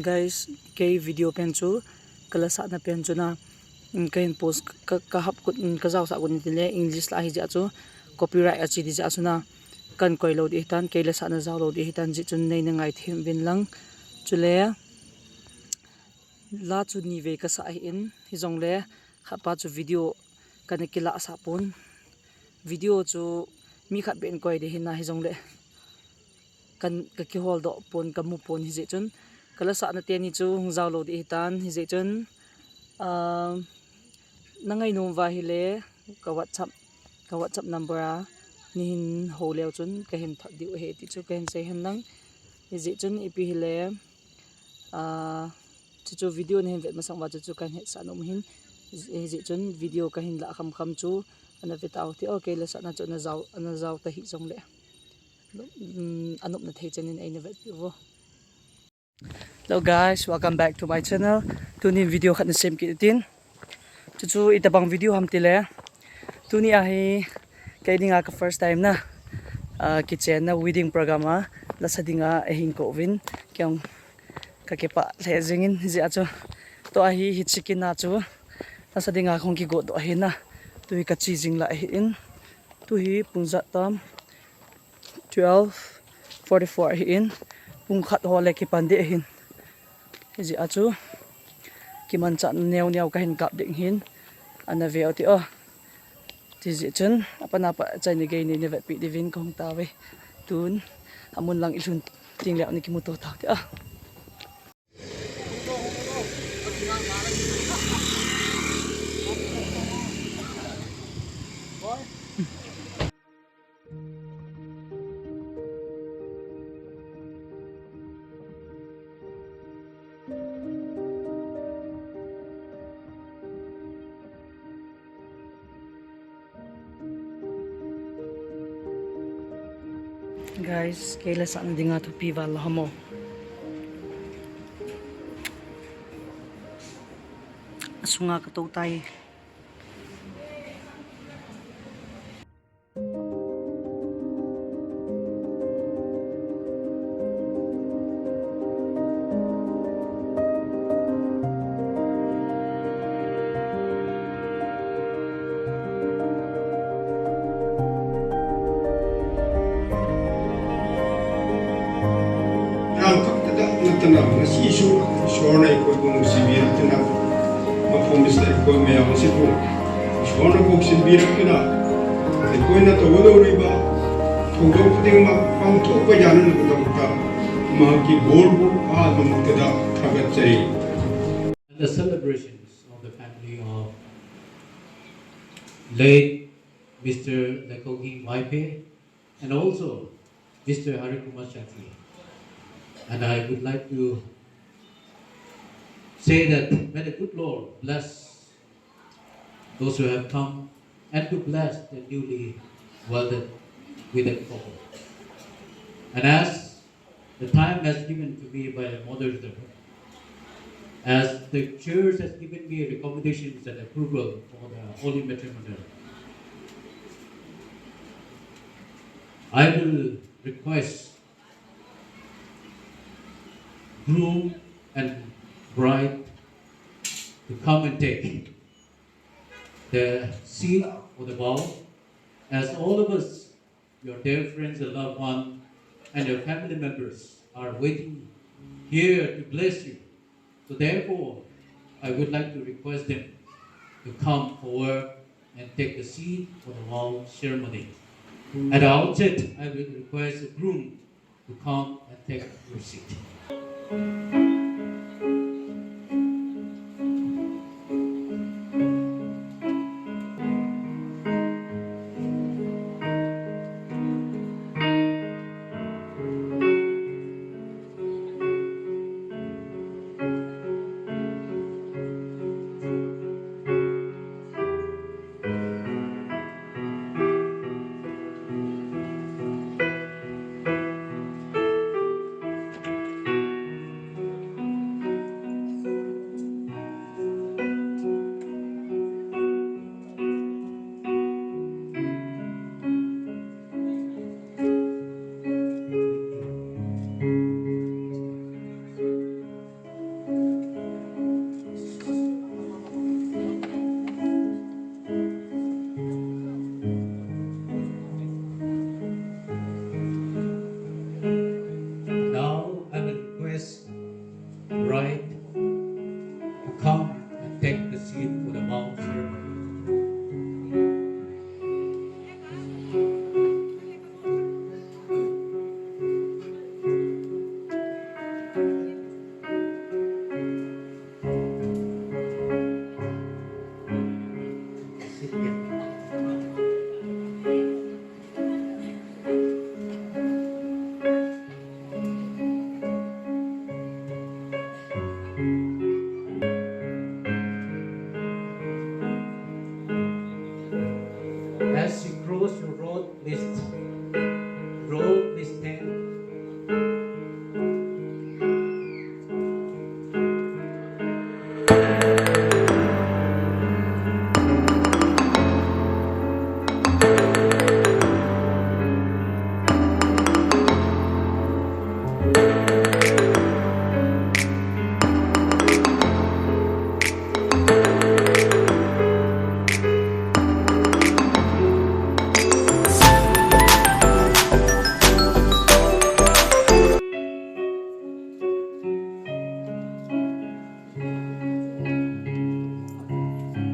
guys kay video pen chu Kalasahna pen chu na kain post ka hap kut ka jaw sa gun tile English la hi ja chu copyright achi di ja suna kan koi lo di tan Kalasahna jaw lo di tan ji chun nei na ngai them bin lang chule la chu ni ve ka sa in hi jong le khapa chu video kan kila sa pun video chu mi khat ben koi de hin na hi jong le kan ka ki hol do pon ka mu pon hi je chun Kalasahna te ni chu jaw lo di tan hi je chun nangai nom wa hi le ka whatsapp number a ni hin ho leo chun ka hin tha diu he ti chu ka hin se hin lang hi je chun ipi hi le chu video ni hin vet ma sang wa chu kan he sa nom hin hi je chun video ka hin la kham kham chu ana vetau ti okay la sa na chu na jaw ta hi jong le anup na thei chanin ai na vet vo. Hello guys, welcome back to my channel. Tuni video khat na sem ki tin chu itabang video ham tile tuni a hi kai dinga ka first time na kitchen na wedding program a la sadinga a hin ko win kyang ka ke pa le jingin ji a chu to a hi chicken na chu la sadinga khong ki go do hi na tu ka chi jing la hi in tu hi pungza tam 12:44 hi in pung khat hole ki pande hin ji a chu ki man chan neu ka hin kap ding hin ana veo ti o ti ji chun apana pa chai ni ge ni ne vet pi divin kong ta we tun amun lang ilun ting le ni ki mu to ta ti a guys Kalasahna dinga to piva la hamo asunga ka to tay ngasi isu shona ko gung sibir tena mafomis la ko me am sipu shona ko sibir tena ko na to wodo riba to do puding ma pam to ko janan ko ta ma ki bol bu a dum tada thagat chai. The celebrations of the family of late Mr. Nikho and also Mr. Harikumar Shakti. And I would like to say that may the good Lord bless those who have come and to bless the newly wedded with a couple. And as the time has given to me by the Mother's Day, as the church has given me recommendations and approval for the holy matrimonial, I will request groom and bride to come and take the seat or the vow, as all of us, your dear friends and loved one, and your family members are waiting here to bless you. So therefore, I would like to request them to come forward and take the seat for the vow ceremony. At the outset, I will request the groom to come and take your seat. bride to come and take the seat for the vow ceremony. Sit here. As you cross your road, please stand.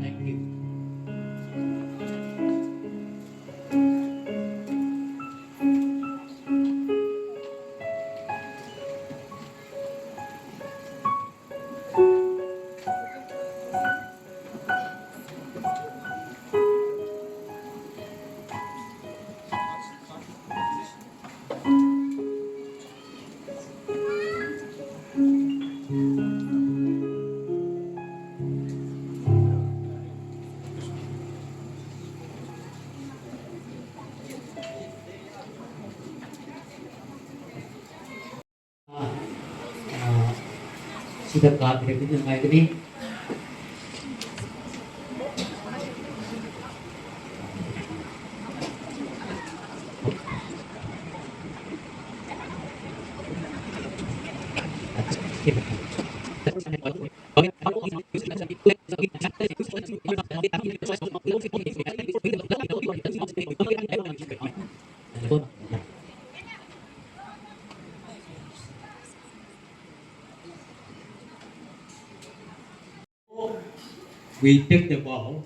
Thank you. Sudah kaget itu kayak gini. We take the vow.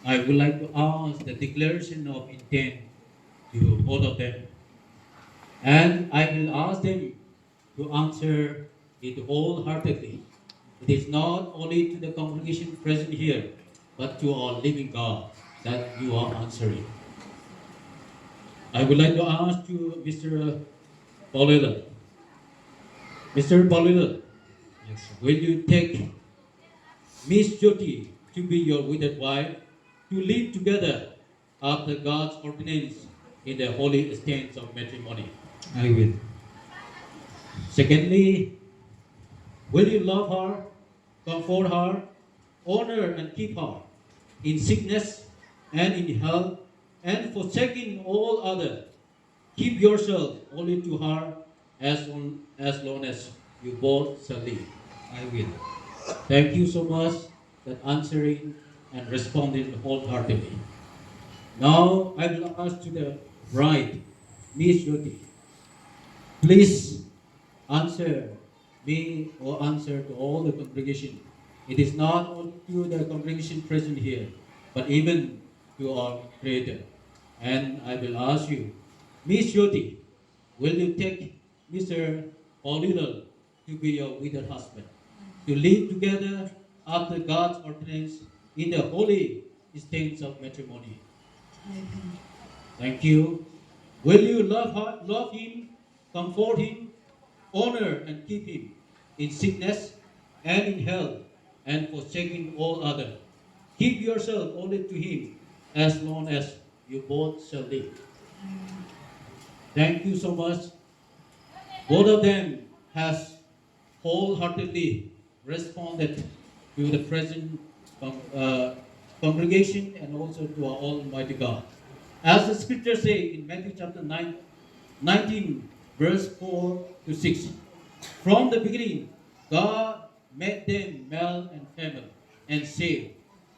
I would like to ask the declaration of intent to both of them. And I will ask them to answer it wholeheartedly. It is not only to the congregation present here, but to our living God that you are answering. I would like to ask you, Mr. Paulila. Mr. Paulila, Yes, sir. will you take Miss Jyoti to be your widowed wife, to live together after God's ordinance in the holy estates of matrimony? I will. Secondly, will you love her, comfort her, honor and keep her in sickness and in health, and forsaking all other? Keep yourself only to her as long as you both shall live. I will. Thank you so much for answering and responding wholeheartedly. Now I will ask to the bride, Miss Jyoti. Please answer me or answer to all the congregation. It is not only to the congregation present here, but even to our Creator. And I will ask you, Miss Jyoti, will you take Mr. Paulino to be your widowed husband, to live together after God's ordinance in the holy estates of matrimony? Thank you. Will you love him, comfort him, honor and keep him in sickness and in health, and forsaking all other? Keep yourself only to him as long as you both shall live. Thank you so much. Both of them has wholeheartedly responded to the present congregation and also to our Almighty God. As the scriptures say in Matthew chapter 19, verse 4 to 6, from the beginning, God made them male and female, and said,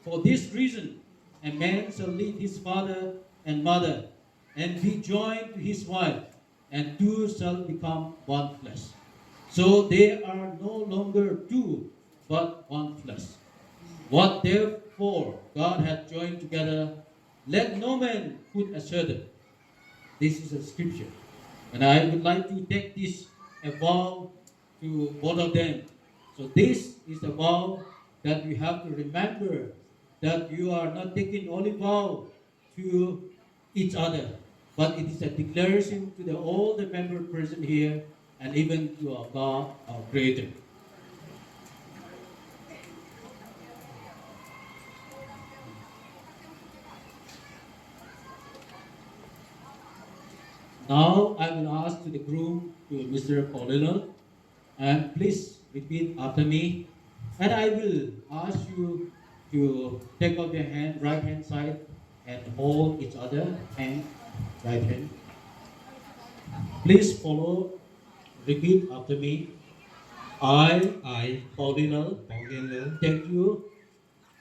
for this reason, a man shall leave his father and mother, and be joined to his wife, and two shall become one flesh. So they are no longer two, but one flesh. What therefore God hath joined together, let no man put asunder. This is a scripture. And I would like to take this a vow to both of them. So this is a vow that you have to remember, that you are not taking only vow to each other, but it is a declaration to all the members present here and even to our God, our Creator. Now I will ask to the groom, to Mr. Paulino, and please repeat after me. And I will ask you to take off your hand, right hand side, and hold each other hand, right hand. Please follow, repeat after me. I, Paulino, take you,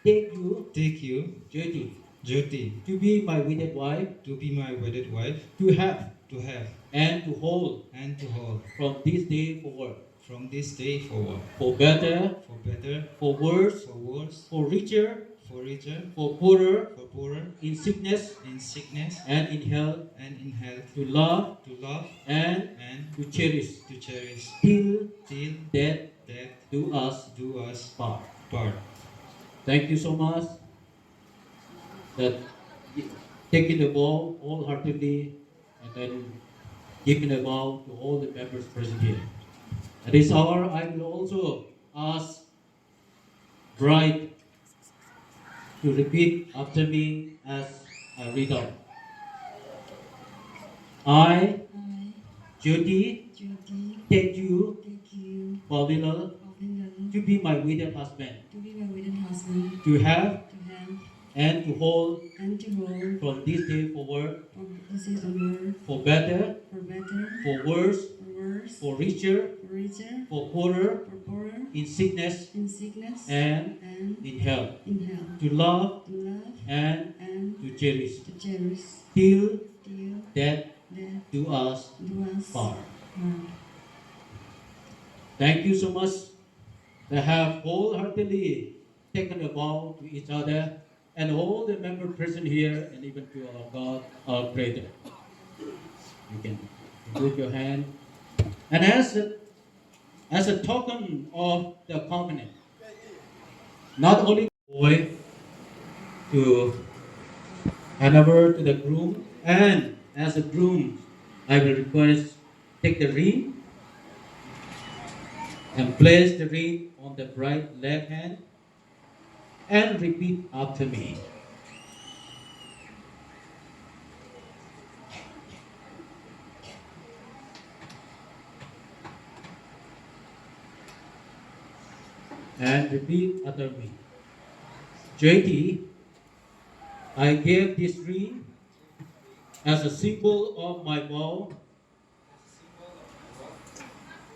take you, Jyoti, Jyoti, to be my wedded wife, to be my wedded wife, to have to have and to hold and to hold from this day forward, from this day forward, for better, for better, for worse, for worse, for richer, for richer, for poorer, for poorer, in sickness in sickness and in health, and in health, to love to love and and to cherish, till till death death do us do us part. part. Thank you so much that taking the vow wholeheartedly and then giving the vow to all the members present here. At this hour, I will also ask bride to repeat after me as I read out. I, I, Jyoti, Jyoti, take you, take you, Paulina, Paulina, to be my wedded husband, to be my wedded husband, to have to have and to hold and to hold from this day forward, from this day onward, for better, for better, for worse, for worse, for richer, for richer, for poorer, for poorer, in sickness in sickness and and in health, in health, to love to love and and to cherish, to cherish, till till death death do us do us part. part. Thank you so much. They have wholeheartedly taken a vow to each other and all the members present here and even to our God, our Creator. You can put your hand. And as a token of the covenant, not only boy to hand over to the groom, and as a groom, I will request take the ring and place the ring on the bride's left hand and repeat after me. And repeat after me. JT, I gave this ring as a symbol of my vow,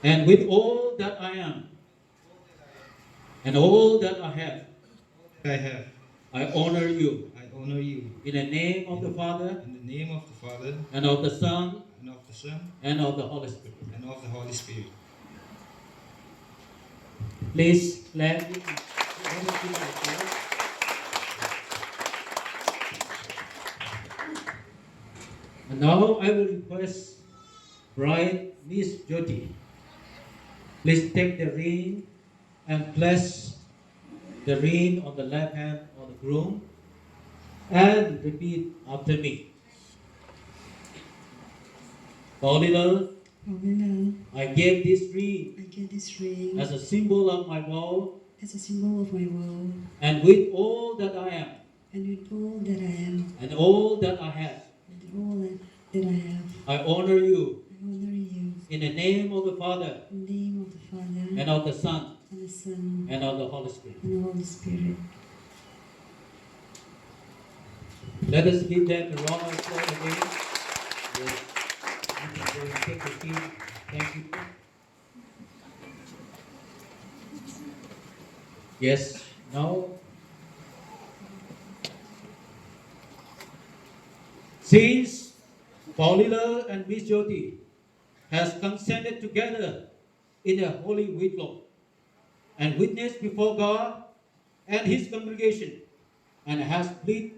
and with all that I am and all that I have, I have, I honor you I honor you in the name of the Father in the name of the Father and of the Son and of the Son and of the Holy Spirit. and of the Holy Spirit. Please clap. And now I will request bride Miss Jyoti. Please take the ring and place the ring on the left hand of the groom and repeat after me. Paulina, Paulina, I gave this ring I get this ring as a symbol of my vow, as a symbol of my vow, and with all that I am and with all that I am, and all that I have, and all that I have, I honor you I honor you in the name of the Father in the name of the Father and of the Son and the Son and of the Holy Spirit. and the Holy Spirit. Let us give them a round of applause again. Yes. You can go and take your seat. Thank you. Yes. Now, since Paulina and Miss Jyoti has consented together in a holy wedlock and witnessed before God and his congregation, and has split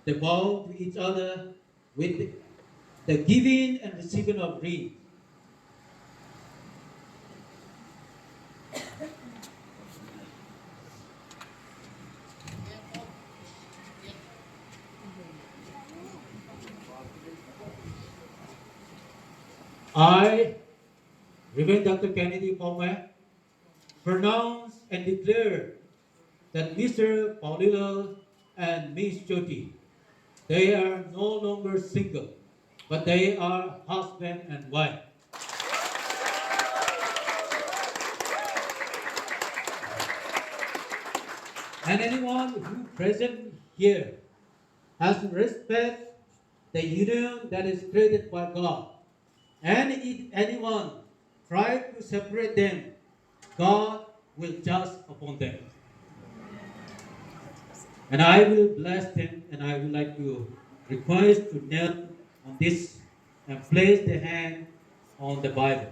the vow to each other with the giving and receiving of rings. I, Reverend Dr. Kennedy Palmer, pronounce and declare that Mr. Paulino and Miss Jyoti, they are no longer single, but they are husband and wife. And anyone who present here has to respect the union that is created by God. And if anyone try to separate them, God will judge upon them. And I will bless them, and I would like to request to kneel on this and place the hand on the Bible.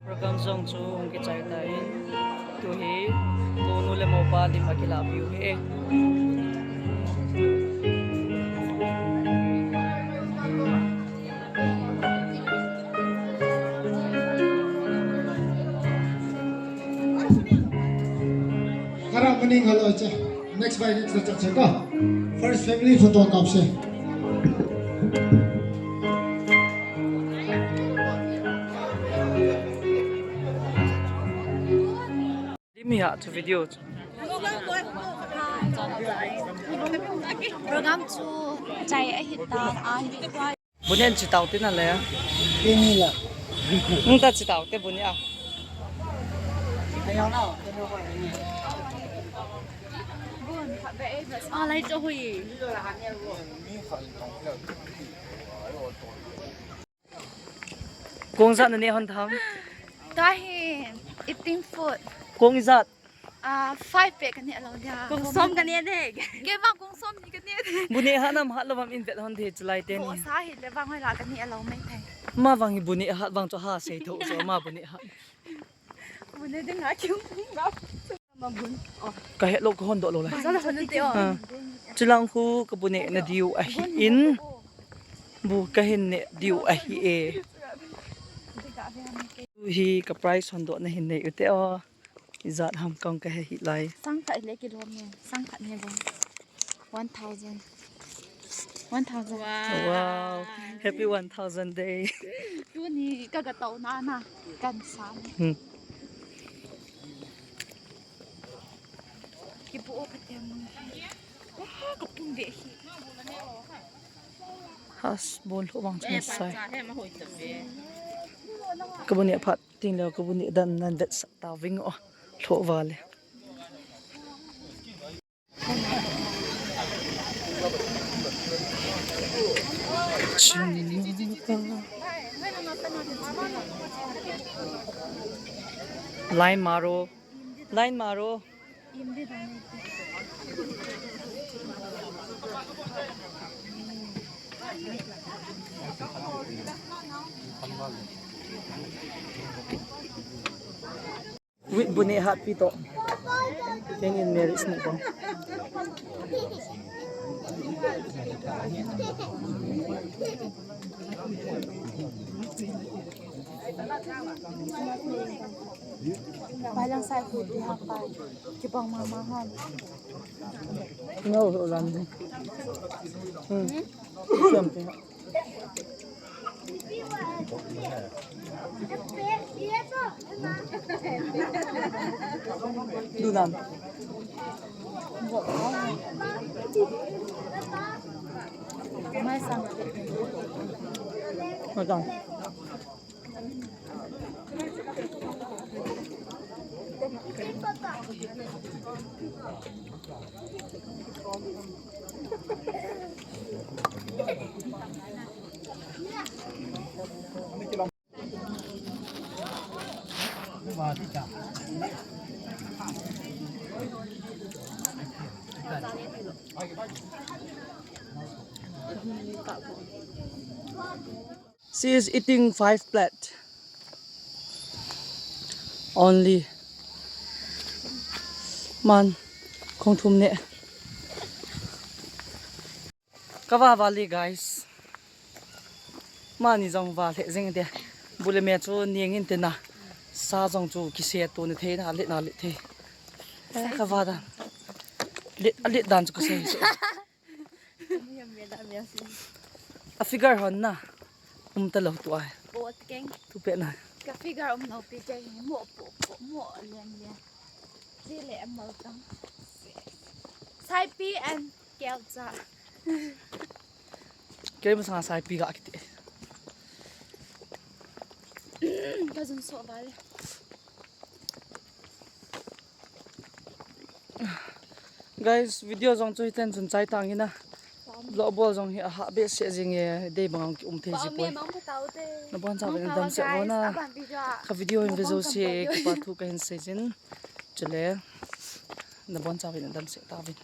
Program song chung ke chai tain tu hi tu nu le mo pa di ma ki love you he Karang maning halo cha. Next by next cha cha ka. First family photo kapse. di mi ha tu video program chu chai a hit tan a hit right bunen chi tau tin ale Ini la. ta chi tau te bunia a lai cho hui kong zat na ne hon tham ta hi eating food kong zat 5 pack kan ni alo dia kung som kan ni de ke ba kung som ni kan ni de buni ha nam ha lawam in vet hon the chlai te ko ni sa hi le bang hoi la kan ni alo mai thai ma wangi buni ha wang cho ha sei tho so ma buni ha bu ne de nga kyung ba ma bun ka he lo ko hon do lo la sa la hon te o chilang khu ka buni na diu a hi in bu ka hin ne diu a hi e hi ka price hon do na hin ne ute o izat ham kong ka hi lai sang thai le ki lom ne sang khat ne bo 1000 wow happy 1000 day tu ni ka ga tau na na kan san ki bu o ka te mo ka pung de hi has bol ho wang chma sai ka buni phat ting lo ka buni dan nan vet sa ta wing o tho wale line maro im de da ne wit buni hat pi to kengin meris ni bang Bài lang sai khu đi học bài cái bông mama hon no ran xem thế du nam mai sang mà còn She is eating 5 plates only. Man, không thum nè. Kawa valley guys. Man ni jong va the jeng de. Bule me chu nieng in te na. Sa jong chu ki se tu ne the na le the. Kawa da. Le dan chu se. A figure hon na. Ta lo tu ai. Bột keng. Tu pe na. Cái figure nó bị chạy mua liền liền. Đi lẹ mở tâm. Sai pi and kéo ra. Cái mà sang sai pi ga kiti. Cái dùng sọ vào. Guys, video jong chui ten chun chai tang ina. Lo bol jong hi ha be se jing ye dei bang ki the ji poi. Na bon cha ben dam se bona. Ka video in video se ki pa thu ka hin se jin. Chule. Na bon cha ben dam se ta bin.